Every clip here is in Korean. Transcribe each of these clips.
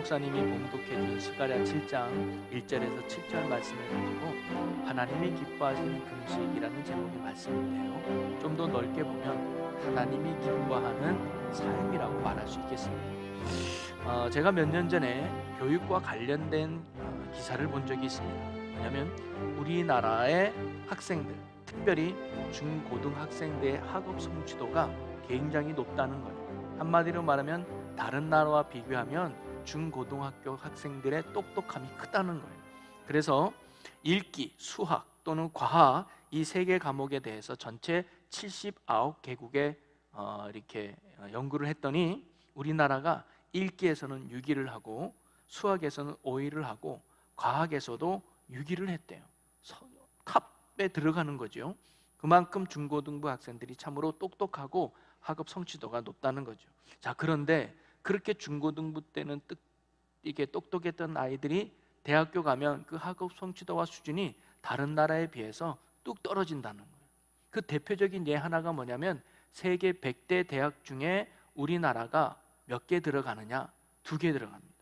목사님이 봉독해준 스가랴 7장 1절에서 7절 말씀을 가지고 하나님이 기뻐하시는 금식이라는 제목의 말씀인데요, 좀 더 넓게 보면 하나님이 기뻐하는 삶이라고 말할 수 있겠습니다. 제가 몇 년 전에 교육과 관련된 기사를 본 적이 있습니다. 왜냐하면 우리나라의 학생들, 특별히 중고등학생들의 학업 성취도가 굉장히 높다는 거예요. 한마디로 말하면 다른 나라와 비교하면 중고등학교 학생들의 똑똑함이 크다는 거예요. 그래서 읽기, 수학 또는 과학 이 세 개 과목에 대해서 전체 79개국에 이렇게 연구를 했더니 우리나라가 읽기에서는 6위를 하고 수학에서는 5위를 하고 과학에서도 6위를 했대요. 탑에 들어가는 거죠. 그만큼 중고등부 학생들이 참으로 똑똑하고 학업 성취도가 높다는 거죠. 자, 그런데 그렇게 중고등부 때는 이게 똑똑했던 아이들이 대학교 가면 그 학업 성취도와 수준이 다른 나라에 비해서 뚝 떨어진다는 거예요. 그 대표적인 예 하나가 뭐냐면 세계 100대 대학 중에 우리나라가 몇 개 들어가느냐? 2개 들어갑니다.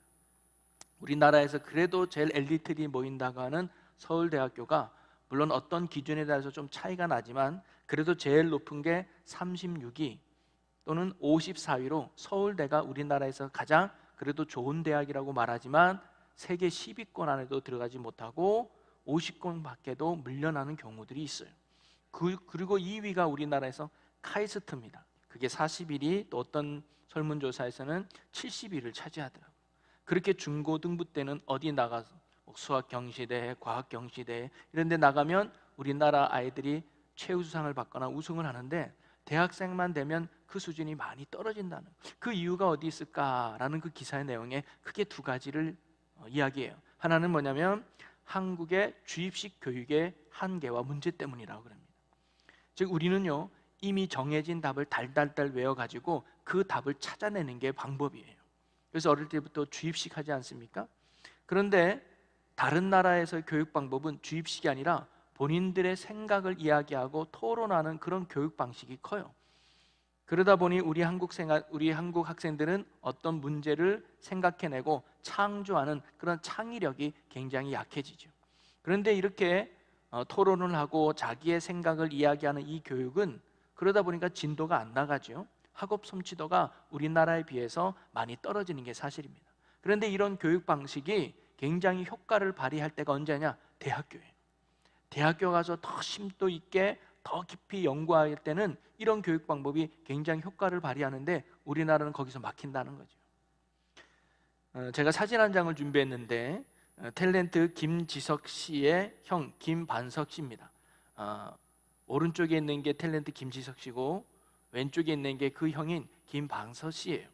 우리나라에서 그래도 제일 엘리트들이 모인다고 하는 서울대학교가 물론 어떤 기준에 따라서 좀 차이가 나지만 그래도 제일 높은 게 36위 또는 54위로 서울대가 우리나라에서 가장 그래도 좋은 대학이라고 말하지만 세계 10위권 안에도 들어가지 못하고 50권 밖에도 밀려나는 경우들이 있어요. 그리고 2위가 우리나라에서 카이스트입니다. 그게 41위, 또 어떤 설문조사에서는 70위를 차지하더라고요. 그렇게 중고등부 때는 어디 나가서 수학 경시대, 과학 경시대 이런 데 나가면 우리나라 아이들이 최우수상을 받거나 우승을 하는데 대학생만 되면 그 수준이 많이 떨어진다는, 그 이유가 어디 있을까라는 그 기사의 내용에 크게 2가지를 이야기해요. 하나는 뭐냐면 한국의 주입식 교육의 한계와 문제 때문이라고 합니다. 즉 우리는요 이미 정해진 답을 달달달 외워가지고 그 답을 찾아내는 게 방법이에요. 그래서 어릴 때부터 주입식 하지 않습니까? 그런데 다른 나라에서의 교육 방법은 주입식이 아니라 본인들의 생각을 이야기하고 토론하는 그런 교육 방식이 커요. 그러다 보니 우리 한국 학생들은 어떤 문제를 생각해내고 창조하는 그런 창의력이 굉장히 약해지죠. 그런데 이렇게 토론을 하고 자기의 생각을 이야기하는 이 교육은 그러다 보니까 진도가 안 나가죠. 학업 성취도가 우리나라에 비해서 많이 떨어지는 게 사실입니다. 그런데 이런 교육 방식이 굉장히 효과를 발휘할 때가 언제냐? 대학교예요. 대학교 가서 더 심도 있게 더 깊이 연구할 때는 이런 교육 방법이 굉장히 효과를 발휘하는데 우리나라는 거기서 막힌다는 거죠. 제가 사진 한 장을 준비했는데 탤런트 김지석 씨의 형 김반석 씨입니다. 오른쪽에 있는 게 탤런트 김지석 씨고 왼쪽에 있는 게 그 형인 김반석 씨예요.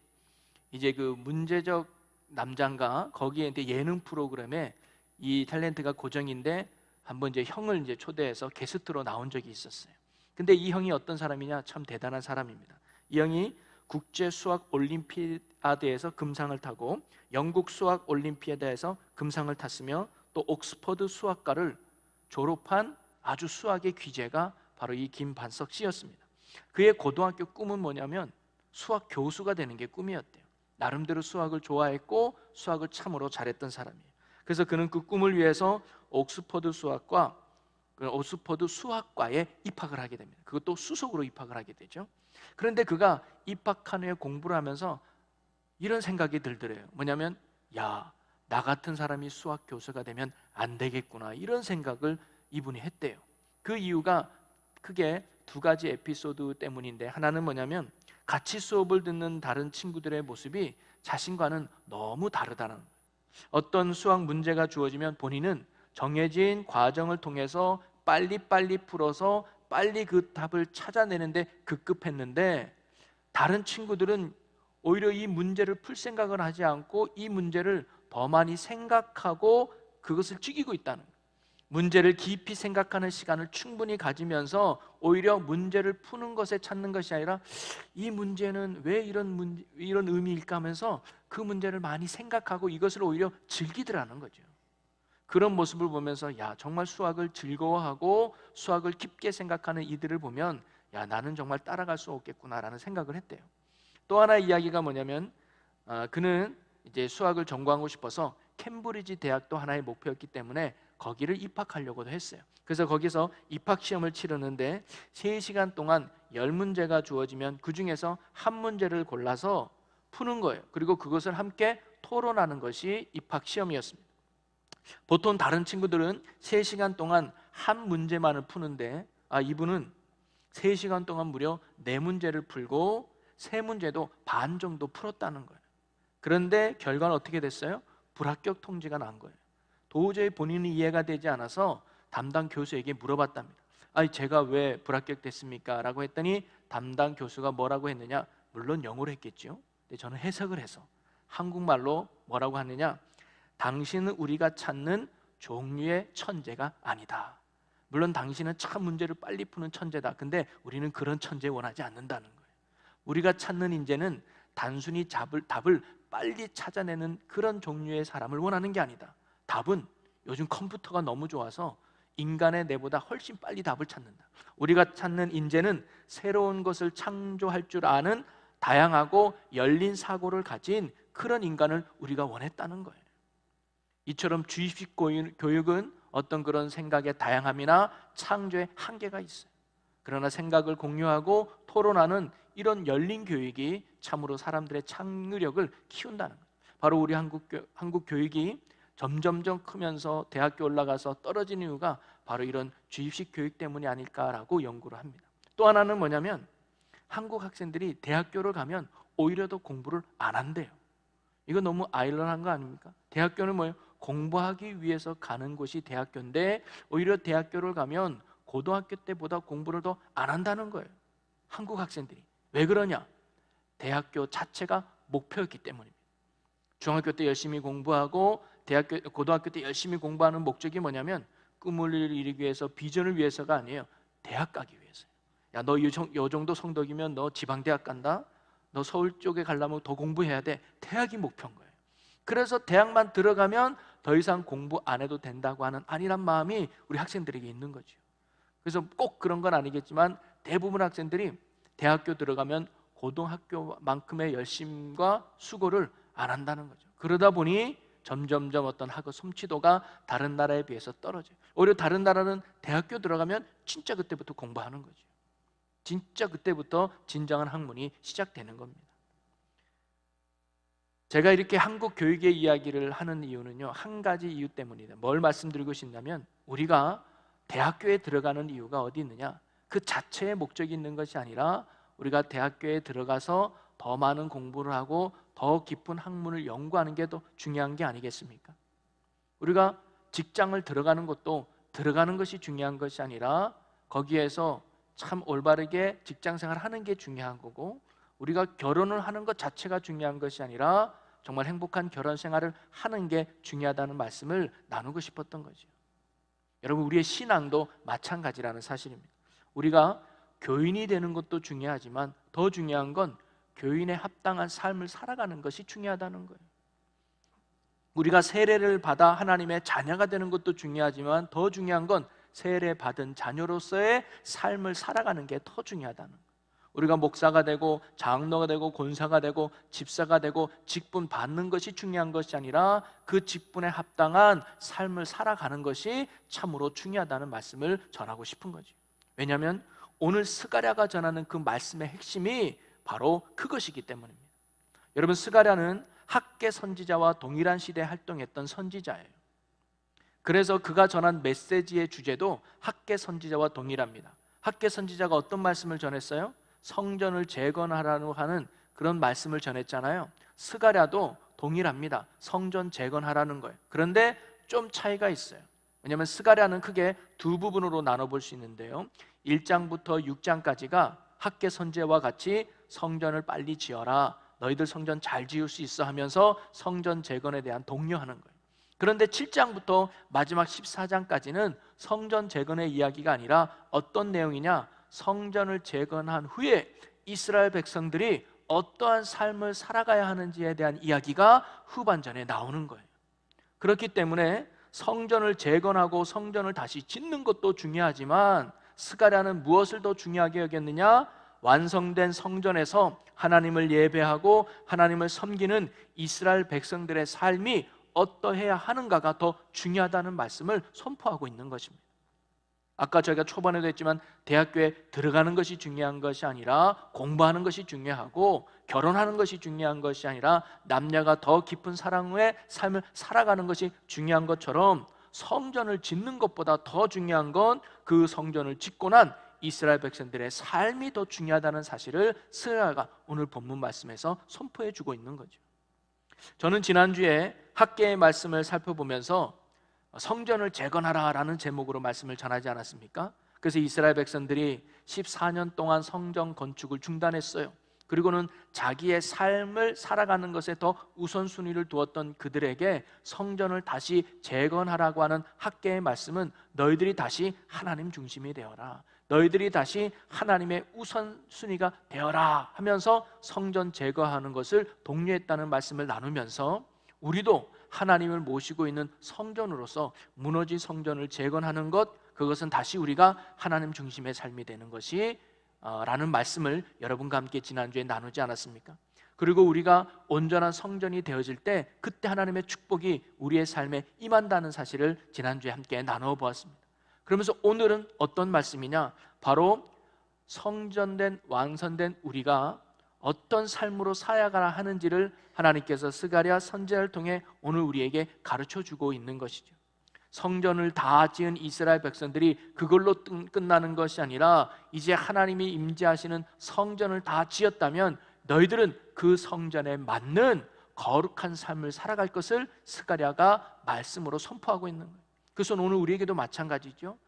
이제 그 문제적 남자인가 거기에 이제 예능 프로그램에 이 탤런트가 고정인데 한번 이제 형을 이제 초대해서 게스트로 나온 적이 있었어요. 근데 이 형이 어떤 사람이냐? 참 대단한 사람입니다. 이 형이 국제 수학 올림피아드에서 금상을 타고 영국 수학 올림피아드에서 금상을 탔으며 또 옥스퍼드 수학과를 졸업한 아주 수학의 귀재가 바로 이 김반석 씨였습니다. 그의 고등학교 꿈은 뭐냐면 수학 교수가 되는 게 꿈이었대요. 나름대로 수학을 좋아했고 수학을 참으로 잘했던 사람이에요. 그래서 그는 그 꿈을 위해서 옥스퍼드 수학과에 입학을 하게 됩니다. 그것도 수석으로 입학을 하게 되죠. 그런데 그가 입학한 후에 공부를 하면서 이런 생각이 들더래요. 뭐냐면 야, 나 같은 사람이 수학 교수가 되면 안 되겠구나, 이런 생각을 이분이 했대요. 그 이유가 크게 2가지 에피소드 때문인데, 하나는 뭐냐면 같이 수업을 듣는 다른 친구들의 모습이 자신과는 너무 다르다는 거예요. 어떤 수학 문제가 주어지면 본인은 정해진 과정을 통해서 빨리빨리 풀어서 빨리 그 답을 찾아내는데 급급했는데 다른 친구들은 오히려 이 문제를 풀 생각을 하지 않고 이 문제를 더 많이 생각하고 그것을 죽이고 있다는 거예요. 문제를 깊이 생각하는 시간을 충분히 가지면서 오히려 문제를 푸는 것에 찾는 것이 아니라 이 문제는 왜 이런 의미일까 하면서 그 문제를 많이 생각하고 이것을 오히려 즐기더라는 거죠. 그런 모습을 보면서 야, 정말 수학을 즐거워하고 수학을 깊게 생각하는 이들을 보면 야, 나는 정말 따라갈 수 없겠구나라는 생각을 했대요. 또 하나 이야기가 뭐냐면 그는 이제 수학을 전공하고 싶어서 캠브리지 대학도 하나의 목표였기 때문에 거기를 입학하려고도 했어요. 그래서 거기서 입학 시험을 치르는데 3시간 동안 10문제가 주어지면 그중에서 한 문제를 골라서 푸는 거예요. 그리고 그것을 함께 토론하는 것이 입학 시험이었습니다. 보통 다른 친구들은 3시간 동안 한 문제만을 푸는데 이분은 3시간 동안 무려 4문제를 풀고 3문제도 반 정도 풀었다는 거예요. 그런데 결과는 어떻게 됐어요? 불합격 통지가 난 거예요. 도저히 본인이 이해가 되지 않아서 담당 교수에게 물어봤답니다. 제가 왜 불합격됐습니까? 라고 했더니 담당 교수가 뭐라고 했느냐? 물론 영어로 했겠죠. 근데 저는 해석을 해서 한국말로 뭐라고 하느냐? 당신은 우리가 찾는 종류의 천재가 아니다. 물론 당신은 참 문제를 빨리 푸는 천재다. 근데 우리는 그런 천재 원하지 않는다는 거예요. 우리가 찾는 인재는 단순히 답을 빨리 찾아내는 그런 종류의 사람을 원하는 게 아니다. 답은 요즘 컴퓨터가 너무 좋아서 인간의 뇌보다 훨씬 빨리 답을 찾는다. 우리가 찾는 인재는 새로운 것을 창조할 줄 아는 다양하고 열린 사고를 가진 그런 인간을 우리가 원했다는 거예요. 이처럼 주입식 교육은 어떤 그런 생각의 다양함이나 창조의 한계가 있어요. 그러나 생각을 공유하고 토론하는 이런 열린 교육이 참으로 사람들의 창의력을 키운다는 거예요. 바로 우리 한국 교육이 점점점 크면서 대학교 올라가서 떨어지는 이유가 바로 이런 주입식 교육 때문이 아닐까라고 연구를 합니다. 또 하나는 뭐냐면 한국 학생들이 대학교를 가면 오히려 더 공부를 안 한대요. 이거 너무 아이러니한 거 아닙니까? 대학교는 뭐예요? 공부하기 위해서 가는 곳이 대학교인데 오히려 대학교를 가면 고등학교 때보다 공부를 더 안 한다는 거예요. 한국 학생들이. 왜 그러냐? 대학교 자체가 목표였기 때문입니다. 중학교 때 열심히 공부하고 고등학교 때 열심히 공부하는 목적이 뭐냐면 꿈을 이루기 위해서, 비전을 위해서가 아니에요. 대학 가기 위해서요. 야, 너 이 정도 성적이면 너 지방대학 간다? 너 서울 쪽에 가려면 더 공부해야 돼. 대학이 목표인 거예요. 그래서 대학만 들어가면 더 이상 공부 안 해도 된다고 하는 안일한 마음이 우리 학생들에게 있는 거죠. 그래서 꼭 그런 건 아니겠지만 대부분 학생들이 대학교 들어가면 고등학교만큼의 열심과 수고를 안 한다는 거죠. 그러다 보니 점점점 어떤 학업 솜씨도가 다른 나라에 비해서 떨어져요. 오히려 다른 나라는 대학교 들어가면 진짜 그때부터 공부하는 거죠. 진짜 그때부터 진정한 학문이 시작되는 겁니다. 제가 이렇게 한국 교육의 이야기를 하는 이유는요, 한 가지 이유 때문이다. 뭘 말씀드리고 싶냐면 우리가 대학교에 들어가는 이유가 어디 있느냐? 그 자체의 목적이 있는 것이 아니라 우리가 대학교에 들어가서 더 많은 공부를 하고 더 깊은 학문을 연구하는 게 더 중요한 게 아니겠습니까? 우리가 직장을 들어가는 것도 들어가는 것이 중요한 것이 아니라 거기에서 참 올바르게 직장 생활을 하는 게 중요한 거고, 우리가 결혼을 하는 것 자체가 중요한 것이 아니라 정말 행복한 결혼 생활을 하는 게 중요하다는 말씀을 나누고 싶었던 거죠. 여러분, 우리의 신앙도 마찬가지라는 사실입니다. 우리가 교인이 되는 것도 중요하지만 더 중요한 건 교인에 합당한 삶을 살아가는 것이 중요하다는 거예요. 우리가 세례를 받아 하나님의 자녀가 되는 것도 중요하지만 더 중요한 건 세례 받은 자녀로서의 삶을 살아가는 게 더 중요하다는 거예요. 우리가 목사가 되고 장로가 되고 권사가 되고 집사가 되고 직분 받는 것이 중요한 것이 아니라 그 직분에 합당한 삶을 살아가는 것이 참으로 중요하다는 말씀을 전하고 싶은 거죠. 왜냐하면 오늘 스가랴가 전하는 그 말씀의 핵심이 바로 그것이기 때문입니다. 여러분, 스가랴는 학개 선지자와 동일한 시대에 활동했던 선지자예요. 그래서 그가 전한 메시지의 주제도 학개 선지자와 동일합니다. 학개 선지자가 어떤 말씀을 전했어요? 성전을 재건하라고 하는 그런 말씀을 전했잖아요. 스가랴도 동일합니다. 성전 재건하라는 거예요. 그런데 좀 차이가 있어요. 왜냐하면 스가랴는 크게 두 부분으로 나눠볼 수 있는데요, 1장부터 6장까지가 학개 선지자와 같이 성전을 빨리 지어라, 너희들 성전 잘 지을 수 있어 하면서 성전 재건에 대한 독려하는 거예요. 그런데 7장부터 마지막 14장까지는 성전 재건의 이야기가 아니라 어떤 내용이냐? 성전을 재건한 후에 이스라엘 백성들이 어떠한 삶을 살아가야 하는지에 대한 이야기가 후반전에 나오는 거예요. 그렇기 때문에 성전을 재건하고 성전을 다시 짓는 것도 중요하지만 스가랴는 무엇을 더 중요하게 여겼느냐? 완성된 성전에서 하나님을 예배하고 하나님을 섬기는 이스라엘 백성들의 삶이 어떠해야 하는가가 더 중요하다는 말씀을 선포하고 있는 것입니다. 아까 저희가 초반에도 했지만 대학교에 들어가는 것이 중요한 것이 아니라 공부하는 것이 중요하고 결혼하는 것이 중요한 것이 아니라 남녀가 더 깊은 사랑의 삶을 살아가는 것이 중요한 것처럼 성전을 짓는 것보다 더 중요한 건 그 성전을 짓고 난 이스라엘 백성들의 삶이 더 중요하다는 사실을 스가랴가 오늘 본문 말씀에서 선포해 주고 있는 거죠. 저는 지난주에 학개의 말씀을 살펴보면서 성전을 재건하라라는 제목으로 말씀을 전하지 않았습니까? 그래서 이스라엘 백성들이 14년 동안 성전 건축을 중단했어요. 그리고는 자기의 삶을 살아가는 것에 더 우선순위를 두었던 그들에게 성전을 다시 재건하라고 하는 학개의 말씀은 너희들이 다시 하나님 중심이 되어라, 너희들이 다시 하나님의 우선순위가 되어라 하면서 성전 제거하는 것을 독려했다는 말씀을 나누면서 우리도 하나님을 모시고 있는 성전으로서 무너진 성전을 재건하는 것, 그것은 다시 우리가 하나님 중심의 삶이 되는 것이 라는 말씀을 여러분과 함께 지난주에 나누지 않았습니까? 그리고 우리가 온전한 성전이 되어질 때 그때 하나님의 축복이 우리의 삶에 임한다는 사실을 지난주에 함께 나누어 보았습니다. 그러면서 오늘은 어떤 말씀이냐? 바로 성전된 완성된 우리가 어떤 삶으로 살아가야 하는지를 하나님께서 스가랴 선지자를 통해 오늘 우리에게 가르쳐주고 있는 것이죠. 성전을 다 지은 이스라엘 백성들이 그걸로 끝나는 것이 아니라 이제 하나님이 임재하시는 성전을 다 지었다면 너희들은 그 성전에 맞는 거룩한 삶을 살아갈 것을 스가랴가 말씀으로 선포하고 있는 거예요. 그래서 오늘 우리에게도 마찬가지죠.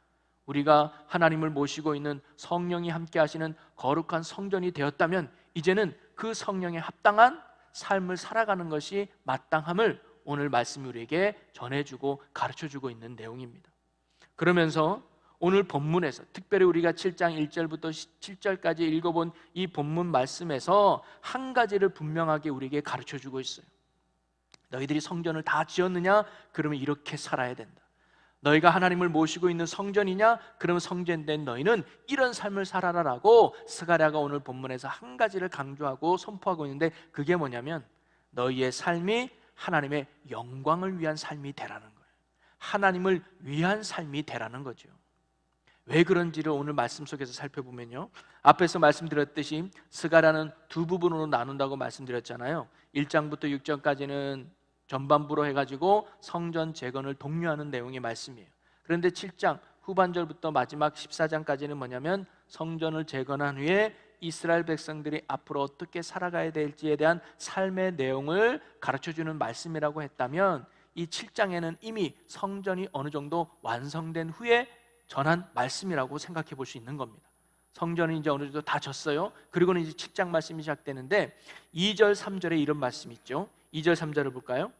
우리가 하나님을 모시고 있는 성령이 함께 하시는 거룩한 성전이 되었다면 이제는 그 성령에 합당한 삶을 살아가는 것이 마땅함을 오늘 말씀이 우리에게 전해주고 가르쳐주고 있는 내용입니다. 그러면서 오늘 본문에서 특별히 우리가 7장 1절부터 7절까지 읽어본 이 본문 말씀에서 한 가지를 분명하게 우리에게 가르쳐주고 있어요. 너희들이 성전을 다 지었느냐? 그러면 이렇게 살아야 된다. 너희가 하나님을 모시고 있는 성전이냐? 그러면 성전된 너희는 이런 삶을 살아라라고 스가랴가 오늘 본문에서 한 가지를 강조하고 선포하고 있는데 그게 뭐냐면 너희의 삶이 하나님의 영광을 위한 삶이 되라는 거예요. 하나님을 위한 삶이 되라는 거죠. 왜 그런지를 오늘 말씀 속에서 살펴보면요, 앞에서 말씀드렸듯이 스가랴는 두 부분으로 나눈다고 말씀드렸잖아요. 1장부터 6장까지는 전반부로 해가지고 성전 재건을 독려하는 내용의 말씀이에요. 그런데 7장 후반절부터 마지막 14장까지는 뭐냐면 성전을 재건한 후에 이스라엘 백성들이 앞으로 어떻게 살아가야 될지에 대한 삶의 내용을 가르쳐주는 말씀이라고 했다면 이 7장에는 이미 성전이 어느 정도 완성된 후에 전한 말씀이라고 생각해 볼 수 있는 겁니다. 성전이 이제 어느 정도 다 졌어요. 그리고는 이제 7장 말씀이 시작되는데 2절 3절에 이런 말씀이 있죠. 2절 3절을 볼까요?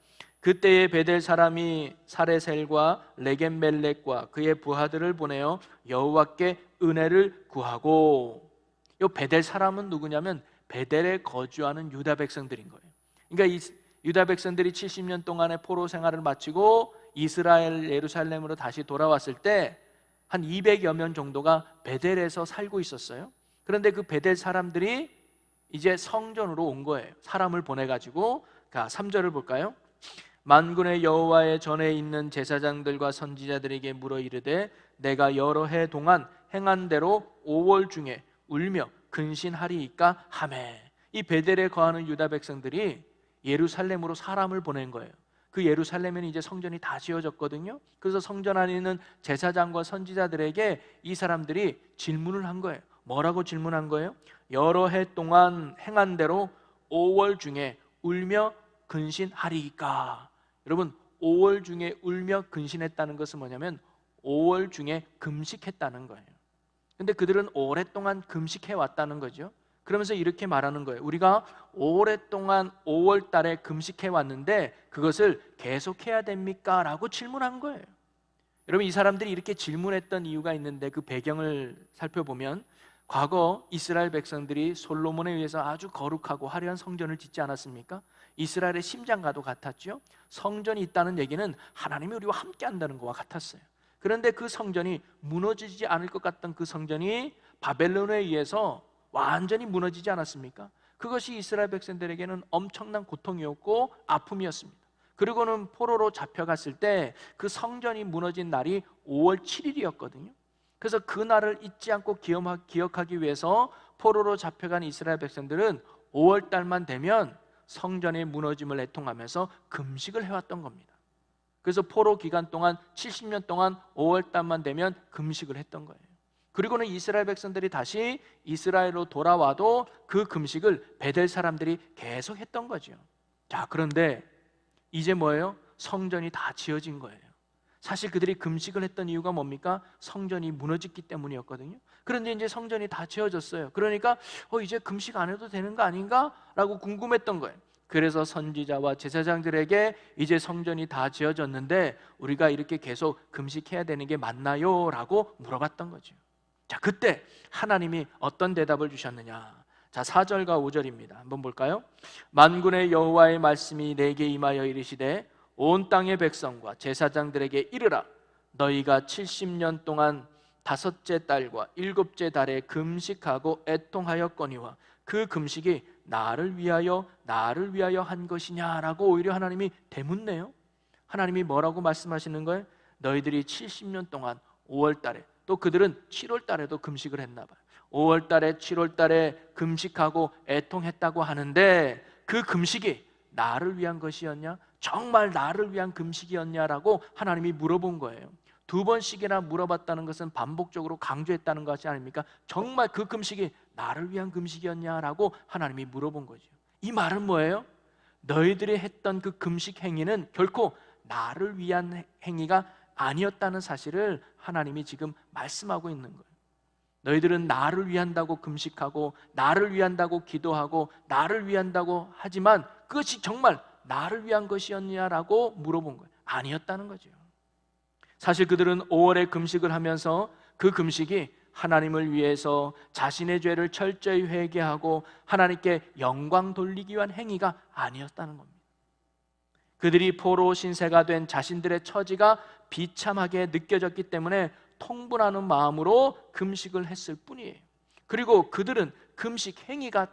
그때에 베델 사람이 사레셀과 레겜멜렉과 그의 부하들을 보내어 여호와께 은혜를 구하고, 이 베델 사람은 누구냐면 베델에 거주하는 유다 백성들인 거예요. 그러니까 이 유다 백성들이 70년 동안의 포로 생활을 마치고 이스라엘 예루살렘으로 다시 돌아왔을 때 한 200여 명 정도가 베델에서 살고 있었어요. 그런데 그 베델 사람들이 이제 성전으로 온 거예요. 사람을 보내가지고. 3절을 볼까요? 만군의 여호와의 전에 있는 제사장들과 선지자들에게 물어 이르되 내가 여러 해 동안 행한 대로 5월 중에 울며 근신하리이까 하매. 이 베델에 거하는 유다 백성들이 예루살렘으로 사람을 보낸 거예요. 그 예루살렘에는 이제 성전이 다 지어졌거든요. 그래서 성전 안에 있는 제사장과 선지자들에게 이 사람들이 질문을 한 거예요. 뭐라고 질문한 거예요? 여러 해 동안 행한 대로 5월 중에 울며 근신하리이까. 여러분, 5월 중에 울며 근신했다는 것은 뭐냐면 5월 중에 금식했다는 거예요. 근데 그들은 오랫동안 금식해 왔다는 거죠. 그러면서 이렇게 말하는 거예요. 우리가 오랫동안 5월 달에 금식해 왔는데 그것을 계속해야 됩니까? 라고 질문한 거예요. 여러분, 이 사람들이 이렇게 질문했던 이유가 있는데 그 배경을 살펴보면 과거 이스라엘 백성들이 솔로몬에 의해서 아주 거룩하고 화려한 성전을 짓지 않았습니까? 이스라엘의 심장과도 같았죠. 성전이 있다는 얘기는 하나님이 우리와 함께 한다는 것과 같았어요. 그런데 그 성전이 무너지지 않을 것 같던 그 성전이 바벨론에 의해서 완전히 무너지지 않았습니까? 그것이 이스라엘 백성들에게는 엄청난 고통이었고 아픔이었습니다. 그리고는 포로로 잡혀갔을 때 그 성전이 무너진 날이 5월 7일이었거든요. 그래서 그 날을 잊지 않고 기억하기 위해서 포로로 잡혀간 이스라엘 백성들은 5월 달만 되면 성전의 무너짐을 애통하면서 금식을 해왔던 겁니다. 그래서 포로 기간 동안 70년 동안 5월 달만 되면 금식을 했던 거예요. 그리고는 이스라엘 백성들이 다시 이스라엘로 돌아와도 그 금식을 베델 사람들이 계속 했던 거죠. 자, 그런데 이제 뭐예요? 성전이 다 지어진 거예요. 사실 그들이 금식을 했던 이유가 뭡니까? 성전이 무너졌기 때문이었거든요. 그런데 이제 성전이 다 지어졌어요. 그러니까 이제 금식 안 해도 되는 거 아닌가? 라고 궁금했던 거예요. 그래서 선지자와 제사장들에게 이제 성전이 다 지어졌는데 우리가 이렇게 계속 금식해야 되는 게 맞나요? 라고 물어봤던 거죠. 자, 그때 하나님이 어떤 대답을 주셨느냐? 자, 4절과 5절입니다. 한번 볼까요? 만군의 여호와의 말씀이 내게 임하여 이르시되 온 땅의 백성과 제사장들에게 이르라. 너희가 70년 동안 다섯째 달과 일곱째 달에 금식하고 애통하였거니와 그 금식이 나를 위하여 한 것이냐라고 오히려 하나님이 되묻네요. 하나님이 뭐라고 말씀하시는 거예요? 너희들이 70년 동안 5월 달에, 또 그들은 7월 달에도 금식을 했나 봐요. 5월 달에 7월 달에 금식하고 애통했다고 하는데 그 금식이 나를 위한 것이었냐? 정말 나를 위한 금식이었냐라고 하나님이 물어본 거예요. 2번씩이나 물어봤다는 것은 반복적으로 강조했다는 것이 아닙니까? 정말 그 금식이 나를 위한 금식이었냐라고 하나님이 물어본 거죠. 이 말은 뭐예요? 너희들이 했던 그 금식 행위는 결코 나를 위한 행위가 아니었다는 사실을 하나님이 지금 말씀하고 있는 거예요. 너희들은 나를 위한다고 금식하고 나를 위한다고 기도하고 나를 위한다고 하지만 그것이 정말 나를 위한 것이었냐라고 물어본 거예요. 아니었다는 거죠. 사실 그들은 5월에 금식을 하면서 그 금식이 하나님을 위해서 자신의 죄를 철저히 회개하고 하나님께 영광 돌리기 위한 행위가 아니었다는 겁니다. 그들이 포로 신세가 된 자신들의 처지가 비참하게 느껴졌기 때문에 통분하는 마음으로 금식을 했을 뿐이에요. 그리고 그들은 금식 행위가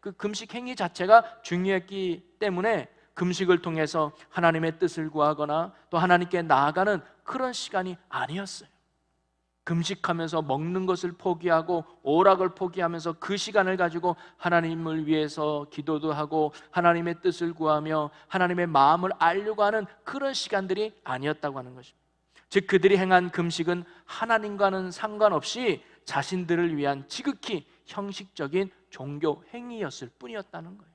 그 금식 행위 자체가 중요했기 때문에 금식을 통해서 하나님의 뜻을 구하거나 또 하나님께 나아가는 그런 시간이 아니었어요. 금식하면서 먹는 것을 포기하고 오락을 포기하면서 그 시간을 가지고 하나님을 위해서 기도도 하고 하나님의 뜻을 구하며 하나님의 마음을 알려고 하는 그런 시간들이 아니었다고 하는 것입니다. 즉 그들이 행한 금식은 하나님과는 상관없이 자신들을 위한 지극히 형식적인 종교 행위였을 뿐이었다는 거예요.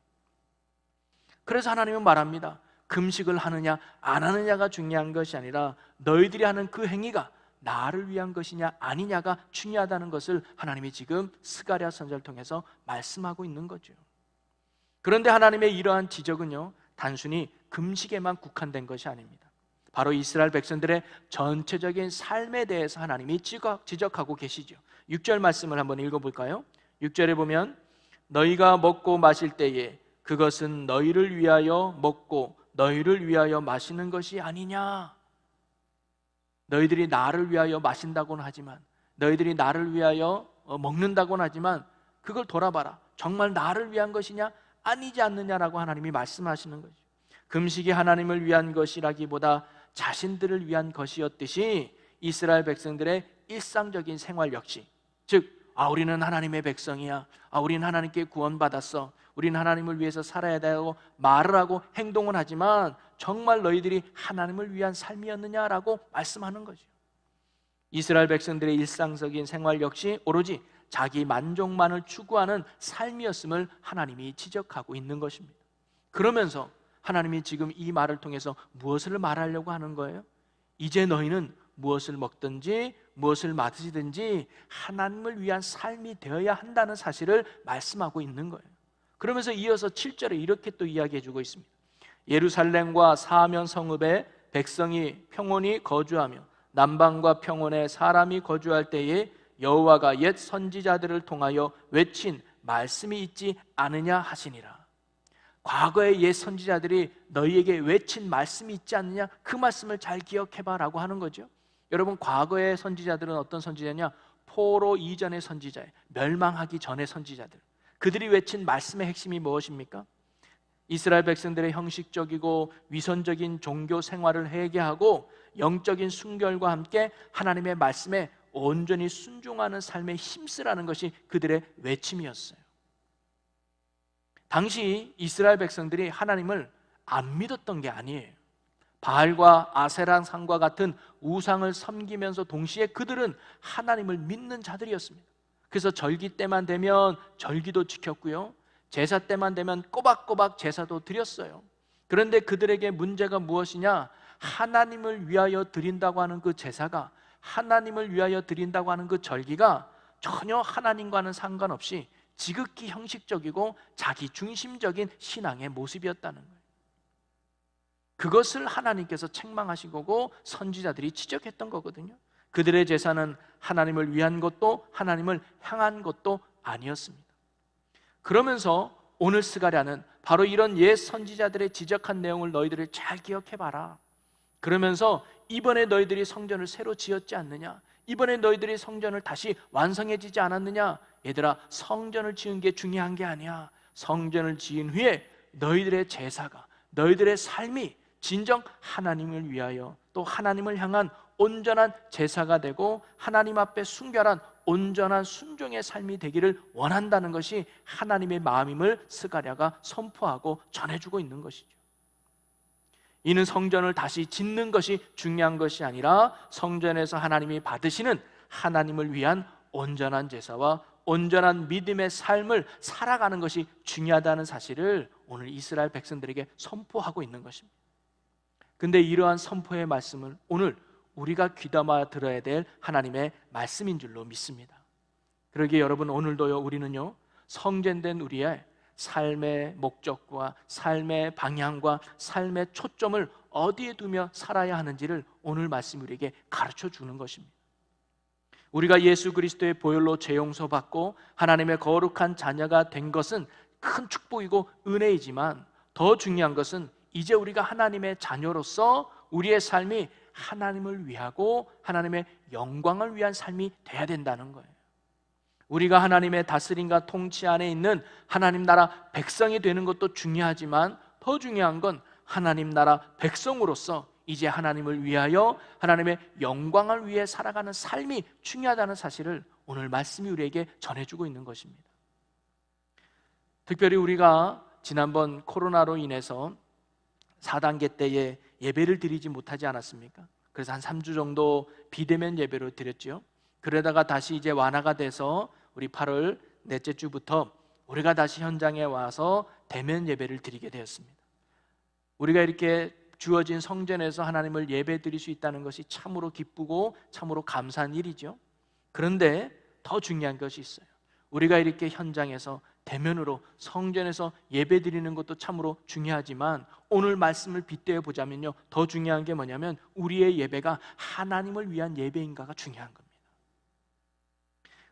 그래서 하나님은 말합니다. 금식을 하느냐 안 하느냐가 중요한 것이 아니라 너희들이 하는 그 행위가 나를 위한 것이냐 아니냐가 중요하다는 것을 하나님이 지금 스가랴 선지자를 통해서 말씀하고 있는 거죠. 그런데 하나님의 이러한 지적은요 단순히 금식에만 국한된 것이 아닙니다. 바로 이스라엘 백성들의 전체적인 삶에 대해서 하나님이 지적하고 계시죠. 6절 말씀을 한번 읽어볼까요? 6절에 보면 너희가 먹고 마실 때에 그것은 너희를 위하여 먹고 너희를 위하여 마시는 것이 아니냐. 너희들이 나를 위하여 마신다고는 하지만 너희들이 나를 위하여 먹는다고는 하지만 그걸 돌아봐라. 정말 나를 위한 것이냐 아니지 않느냐라고 하나님이 말씀하시는 거죠. 금식이 하나님을 위한 것이라기보다 자신들을 위한 것이었듯이 이스라엘 백성들의 일상적인 생활 역시 즉 우리는 하나님의 백성이야, 우리는 하나님께 구원받았어, 우리는 하나님을 위해서 살아야 되고 말을 하고 행동을 하지만 정말 너희들이 하나님을 위한 삶이었느냐라고 말씀하는 거죠. 이스라엘 백성들의 일상적인 생활 역시 오로지 자기 만족만을 추구하는 삶이었음을 하나님이 지적하고 있는 것입니다. 그러면서 하나님이 지금 이 말을 통해서 무엇을 말하려고 하는 거예요? 이제 너희는 무엇을 먹든지 무엇을 마시든지 하나님을 위한 삶이 되어야 한다는 사실을 말씀하고 있는 거예요. 그러면서 이어서 7절에 이렇게 또 이야기해주고 있습니다. 예루살렘과 사면 성읍에 백성이 평온히 거주하며 남방과 평원에 사람이 거주할 때에 여호와가 옛 선지자들을 통하여 외친 말씀이 있지 않으냐 하시니라. 과거의 옛 선지자들이 너희에게 외친 말씀이 있지 않느냐, 그 말씀을 잘 기억해봐 라고 하는 거죠. 여러분, 과거의 선지자들은 어떤 선지자냐? 포로 이전의 선지자예요. 멸망하기 전의 선지자들. 그들이 외친 말씀의 핵심이 무엇입니까? 이스라엘 백성들의 형식적이고 위선적인 종교 생활을 회개하고 영적인 순결과 함께 하나님의 말씀에 온전히 순종하는 삶에 힘쓰라는 것이 그들의 외침이었어요. 당시 이스라엘 백성들이 하나님을 안 믿었던 게 아니에요. 바알과 아세라 상과 같은 우상을 섬기면서 동시에 그들은 하나님을 믿는 자들이었습니다. 그래서 절기 때만 되면 절기도 지켰고요, 제사 때만 되면 꼬박꼬박 제사도 드렸어요. 그런데 그들에게 문제가 무엇이냐? 하나님을 위하여 드린다고 하는 그 제사가, 하나님을 위하여 드린다고 하는 그 절기가 전혀 하나님과는 상관없이 지극히 형식적이고 자기 중심적인 신앙의 모습이었다는 거예요. 그것을 하나님께서 책망하신 거고 선지자들이 지적했던 거거든요. 그들의 제사는 하나님을 위한 것도 하나님을 향한 것도 아니었습니다. 그러면서 오늘 스가랴는 바로 이런 옛 선지자들의 지적한 내용을 너희들이 잘 기억해봐라. 그러면서 이번에 너희들이 성전을 새로 지었지 않느냐? 이번에 너희들이 성전을 다시 완성해지지 않았느냐? 얘들아, 성전을 지은 게 중요한 게 아니야. 성전을 지은 후에 너희들의 제사가, 너희들의 삶이 진정 하나님을 위하여 또 하나님을 향한 온전한 제사가 되고 하나님 앞에 순결한 온전한 순종의 삶이 되기를 원한다는 것이 하나님의 마음임을 스가랴가 선포하고 전해주고 있는 것이죠. 이는 성전을 다시 짓는 것이 중요한 것이 아니라 성전에서 하나님이 받으시는 하나님을 위한 온전한 제사와 온전한 믿음의 삶을 살아가는 것이 중요하다는 사실을 오늘 이스라엘 백성들에게 선포하고 있는 것입니다. 근데 이러한 선포의 말씀을 오늘 우리가 귀담아 들어야 될 하나님의 말씀인 줄로 믿습니다. 그러기에 여러분, 오늘도요, 우리는요, 성전된 우리의 삶의 목적과 삶의 방향과 삶의 초점을 어디에 두며 살아야 하는지를 오늘 말씀이 우리에게 가르쳐 주는 것입니다. 우리가 예수 그리스도의 보혈로 죄 용서받고 하나님의 거룩한 자녀가 된 것은 큰 축복이고 은혜이지만 더 중요한 것은 이제 우리가 하나님의 자녀로서 우리의 삶이 하나님을 위하고 하나님의 영광을 위한 삶이 돼야 된다는 거예요. 우리가 하나님의 다스림과 통치 안에 있는 하나님 나라 백성이 되는 것도 중요하지만 더 중요한 건 하나님 나라 백성으로서 이제 하나님을 위하여 하나님의 영광을 위해 살아가는 삶이 중요하다는 사실을 오늘 말씀이 우리에게 전해주고 있는 것입니다. 특별히 우리가 지난번 코로나로 인해서 4단계 때에 예배를 드리지 못하지 않았습니까? 그래서 한 3주 정도 비대면 예배로 드렸죠. 그러다가 다시 이제 완화가 돼서 우리 8월 넷째 주부터 우리가 다시 현장에 와서 대면 예배를 드리게 되었습니다. 우리가 이렇게 주어진 성전에서 하나님을 예배 드릴 수 있다는 것이 참으로 기쁘고 참으로 감사한 일이죠. 그런데 더 중요한 것이 있어요. 우리가 이렇게 현장에서 대면으로 성전에서 예배 드리는 것도 참으로 중요하지만 오늘 말씀을 빗대어 보자면요, 더 중요한 게 뭐냐면 우리의 예배가 하나님을 위한 예배인가가 중요한 겁니다.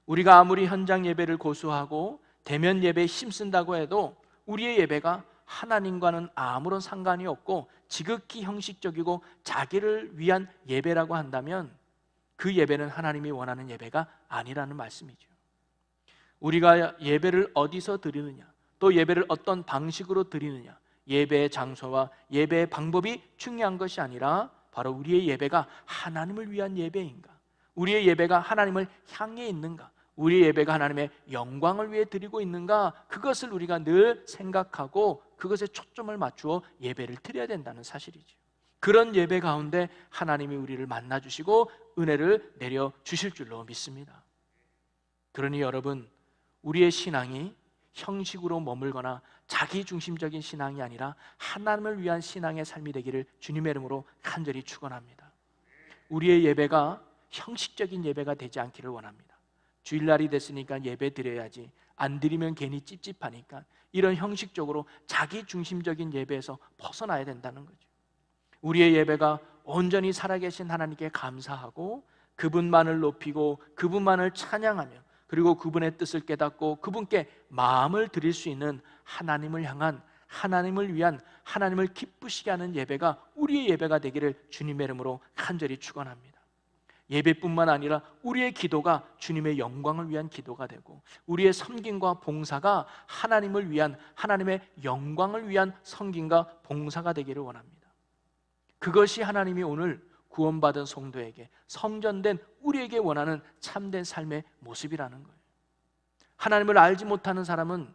우리가 아무리 현장 예배를 고수하고 대면 예배에 힘쓴다고 해도 우리의 예배가 하나님과는 아무런 상관이 없고 지극히 형식적이고 자기를 위한 예배라고 한다면 그 예배는 하나님이 원하는 예배가 아니라는 말씀이죠. 우리가 예배를 어디서 드리느냐, 또 예배를 어떤 방식으로 드리느냐, 예배의 장소와 예배의 방법이 중요한 것이 아니라 바로 우리의 예배가 하나님을 위한 예배인가, 우리의 예배가 하나님을 향해 있는가, 우리의 예배가 하나님의 영광을 위해 드리고 있는가, 그것을 우리가 늘 생각하고 그것에 초점을 맞추어 예배를 드려야 된다는 사실이죠. 그런 예배 가운데 하나님이 우리를 만나주시고 은혜를 내려주실 줄로 믿습니다. 그러니 여러분, 우리의 신앙이 형식으로 머물거나 자기중심적인 신앙이 아니라 하나님을 위한 신앙의 삶이 되기를 주님의 이름으로 간절히 축원합니다. 우리의 예배가 형식적인 예배가 되지 않기를 원합니다. 주일날이 됐으니까 예배 드려야지, 안 드리면 괜히 찝찝하니까 이런 형식적으로 자기중심적인 예배에서 벗어나야 된다는 거죠. 우리의 예배가 온전히 살아계신 하나님께 감사하고 그분만을 높이고 그분만을 찬양하며 그리고 그분의 뜻을 깨닫고 그분께 마음을 드릴 수 있는 하나님을 향한, 하나님을 위한, 하나님을 기쁘시게 하는 예배가 우리의 예배가 되기를 주님의 이름으로 간절히 축원합니다. 예배뿐만 아니라 우리의 기도가 주님의 영광을 위한 기도가 되고, 우리의 섬김과 봉사가 하나님을 위한, 하나님의 영광을 위한 섬김과 봉사가 되기를 원합니다. 그것이 하나님이 오늘 구원받은 성도에게, 성전된 우리에게 원하는 참된 삶의 모습이라는 거예요. 하나님을 알지 못하는 사람은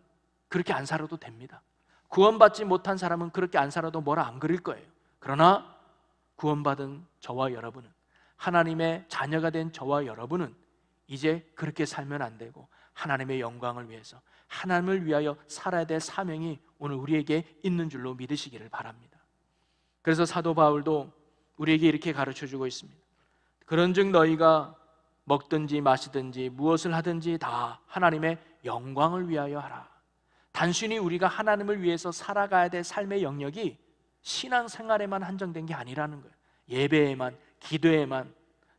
그렇게 안 살아도 됩니다. 구원받지 못한 사람은 그렇게 안 살아도 뭐라 안 그릴 거예요. 그러나 구원받은 저와 여러분은, 하나님의 자녀가 된 저와 여러분은 이제 그렇게 살면 안 되고, 하나님의 영광을 위해서, 하나님을 위하여 살아야 될 사명이 오늘 우리에게 있는 줄로 믿으시기를 바랍니다. 그래서 사도 바울도 우리에게 이렇게 가르쳐주고 있습니다. 그런즉 너희가 먹든지 마시든지 무엇을 하든지 다 하나님의 영광을 위하여 하라. 단순히 우리가 하나님을 위해서 살아가야 될 삶의 영역이 신앙생활에만 한정된 게 아니라는 거예요. 예배에만, 기도에만,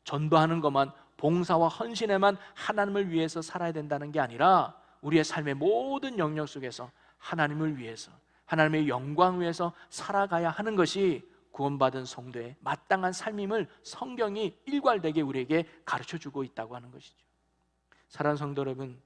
전도하는 것만, 봉사와 헌신에만 하나님을 위해서 살아야 된다는 게 아니라 우리의 삶의 모든 영역 속에서 하나님을 위해서, 하나님의 영광을 위해서 살아가야 하는 것이 구원받은 성도의 마땅한 삶임을 성경이 일괄되게 우리에게 가르쳐주고 있다고 하는 것이죠. 사랑하는 성도 여러분,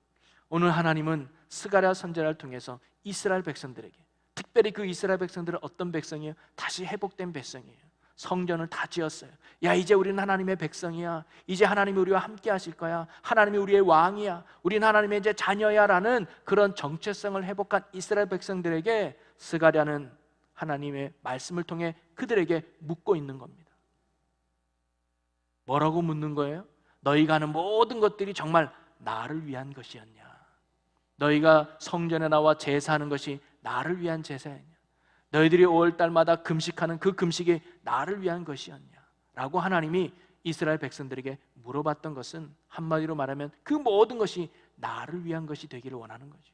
오늘 하나님은 스가랴 선지자를 통해서 이스라엘 백성들에게, 특별히 그 이스라엘 백성들은 어떤 백성이에요? 다시 회복된 백성이에요. 성전을 다 지었어요. 야, 이제 우리는 하나님의 백성이야. 이제 하나님이 우리와 함께 하실 거야. 하나님이 우리의 왕이야. 우리는 하나님의 이제 자녀야 라는 그런 정체성을 회복한 이스라엘 백성들에게 스가랴는 하나님의 말씀을 통해 그들에게 묻고 있는 겁니다. 뭐라고 묻는 거예요? 너희가 하는 모든 것들이 정말 나를 위한 것이었냐? 너희가 성전에 나와 제사하는 것이 나를 위한 제사였냐? 너희들이 5월달마다 금식하는 그 금식이 나를 위한 것이었냐? 라고 하나님이 이스라엘 백성들에게 물어봤던 것은 한마디로 말하면 그 모든 것이 나를 위한 것이 되기를 원하는 거죠.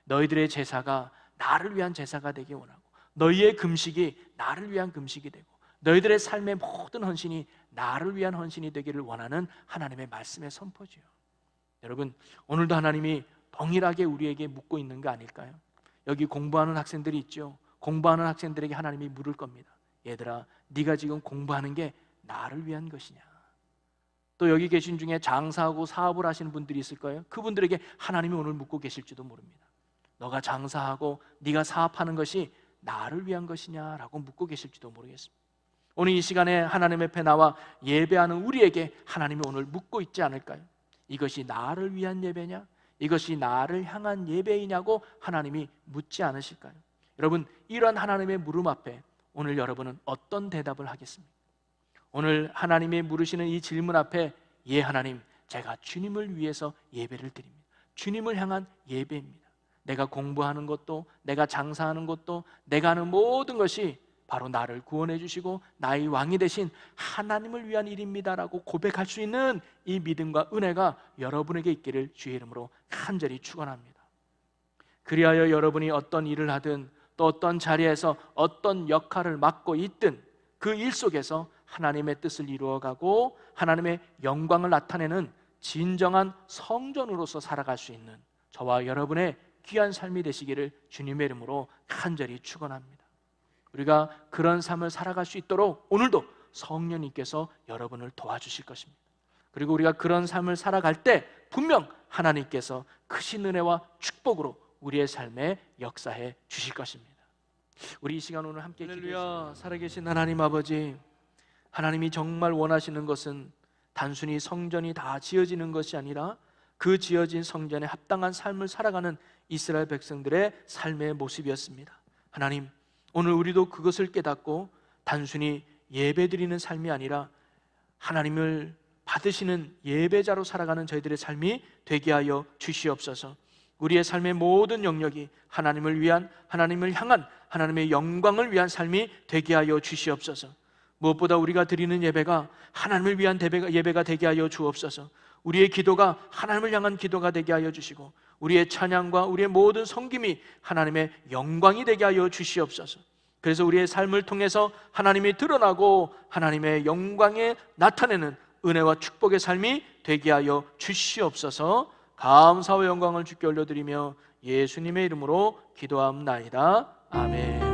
너희들의 제사가 나를 위한 제사가 되기 원하고, 너희의 금식이 나를 위한 금식이 되고, 너희들의 삶의 모든 헌신이 나를 위한 헌신이 되기를 원하는 하나님의 말씀의 선포지요. 여러분, 오늘도 하나님이 동일하게 우리에게 묻고 있는 거 아닐까요? 여기 공부하는 학생들이 있죠. 공부하는 학생들에게 하나님이 물을 겁니다. 얘들아, 네가 지금 공부하는 게 나를 위한 것이냐? 또 여기 계신 중에 장사하고 사업을 하시는 분들이 있을 거예요. 그분들에게 하나님이 오늘 묻고 계실지도 모릅니다. 너가 장사하고 네가 사업하는 것이 나를 위한 것이냐라고 묻고 계실지도 모르겠습니다. 오늘 이 시간에 하나님 앞에 나와 예배하는 우리에게 하나님이 오늘 묻고 있지 않을까요? 이것이 나를 위한 예배냐? 이것이 나를 향한 예배이냐고 하나님이 묻지 않으실까요? 여러분, 이런 하나님의 물음 앞에 오늘 여러분은 어떤 대답을 하겠습니까? 오늘 하나님이 물으시는 이 질문 앞에, 예 하나님, 제가 주님을 위해서 예배를 드립니다. 주님을 향한 예배입니다. 내가 공부하는 것도, 내가 장사하는 것도, 내가 하는 모든 것이 바로 나를 구원해 주시고 나의 왕이 되신 하나님을 위한 일입니다라고 고백할 수 있는 이 믿음과 은혜가 여러분에게 있기를 주의 이름으로 간절히 축원합니다. 그리하여 여러분이 어떤 일을 하든, 또 어떤 자리에서 어떤 역할을 맡고 있든 그 일 속에서 하나님의 뜻을 이루어가고 하나님의 영광을 나타내는 진정한 성전으로서 살아갈 수 있는 저와 여러분의 귀한 삶이 되시기를 주님의 이름으로 간절히 축원합니다. 우리가 그런 삶을 살아갈 수 있도록 오늘도 성령님께서 여러분을 도와주실 것입니다. 그리고 우리가 그런 삶을 살아갈 때 분명 하나님께서 크신 은혜와 축복으로 우리의 삶에 역사해 주실 것입니다. 우리 이 시간 오늘 함께 기도하시며, 살아계신 하나님 아버지, 하나님이 정말 원하시는 것은 단순히 성전이 다 지어지는 것이 아니라 그 지어진 성전에 합당한 삶을 살아가는 이스라엘 백성들의 삶의 모습이었습니다. 하나님, 오늘 우리도 그것을 깨닫고 단순히 예배드리는 삶이 아니라 하나님을 받으시는 예배자로 살아가는 저희들의 삶이 되게 하여 주시옵소서. 우리의 삶의 모든 영역이 하나님을 위한, 하나님을 향한, 하나님의 영광을 위한 삶이 되게 하여 주시옵소서. 무엇보다 우리가 드리는 예배가 하나님을 위한 예배가 되게 하여 주옵소서. 우리의 기도가 하나님을 향한 기도가 되게 하여 주시고, 우리의 찬양과 우리의 모든 섬김이 하나님의 영광이 되게 하여 주시옵소서. 그래서 우리의 삶을 통해서 하나님이 드러나고 하나님의 영광에 나타내는 은혜와 축복의 삶이 되게 하여 주시옵소서. 감사와 영광을 주께 올려드리며 예수님의 이름으로 기도합나이다. 아멘.